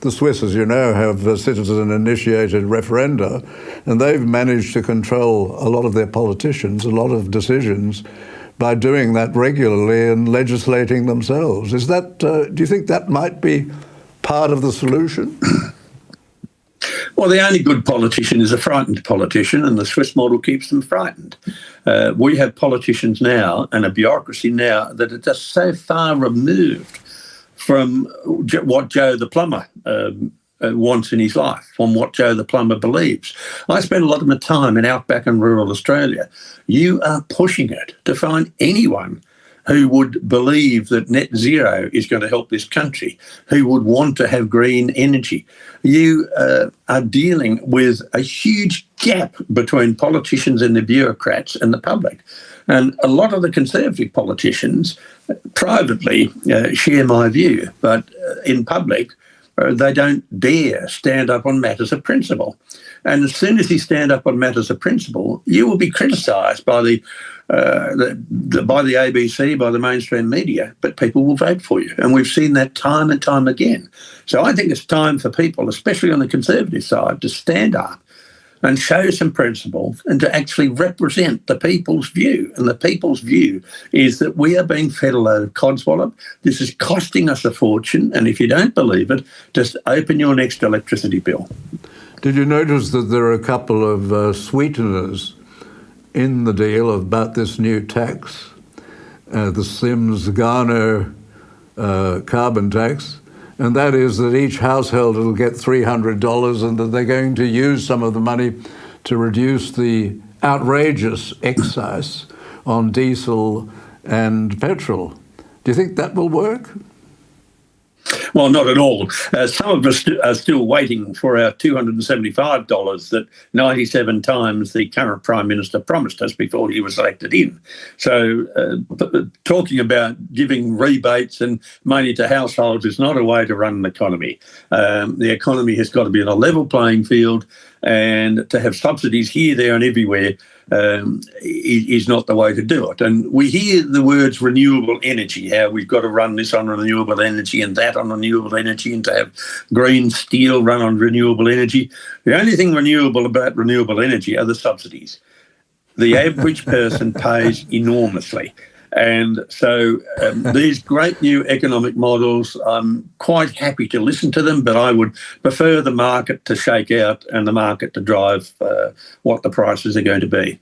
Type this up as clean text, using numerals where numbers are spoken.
The Swiss, as you know, have citizen-initiated referenda, and they've managed to control a lot of their politicians, a lot of decisions, by doing that regularly and legislating themselves. Is that? Do you think that might be part of the solution? Well, the only good politician is a frightened politician, and the Swiss model keeps them frightened. We have politicians now and a bureaucracy now that are just so far removed from what Joe the plumber wants in his life, from what Joe the plumber believes. I spend a lot of my time in outback and rural Australia. You are pushing it to find anyone who would believe that net zero is going to help this country, who would want to have green energy. You are dealing with a huge gap between politicians and the bureaucrats and the public. And a lot of the Conservative politicians privately share my view, but in public, they don't dare stand up on matters of principle. And as soon as you stand up on matters of principle, you will be criticised by the ABC, by the mainstream media, but people will vote for you. And we've seen that time and time again. So I think it's time for people, especially on the Conservative side, to stand up and show some principle and to actually represent the people's view. And the people's view is that we are being fed a load of codswallop. This is costing us a fortune. And if you don't believe it, just open your next electricity bill. Did you notice that there are a couple of sweeteners in the deal about this new tax, the Sims-Garner carbon tax? And that is that each household will get $300 and that they're going to use some of the money to reduce the outrageous excise on diesel and petrol. Do you think that will work? Well, not at all. Some of us are still waiting for our $275 that 97 times the current Prime Minister promised us before he was elected in. So talking about giving rebates and money to households is not a way to run an economy. The economy has got to be on a level playing field, and to have subsidies here, there and everywhere is not the way to do it. And we hear the words renewable energy, how we've got to run this on renewable energy and that on renewable energy, and to have green steel run on renewable energy. The only thing renewable about renewable energy are the subsidies. The average person pays enormously. And so these great new economic models, I'm quite happy to listen to them, but I would prefer the market to shake out and the market to drive what the prices are going to be.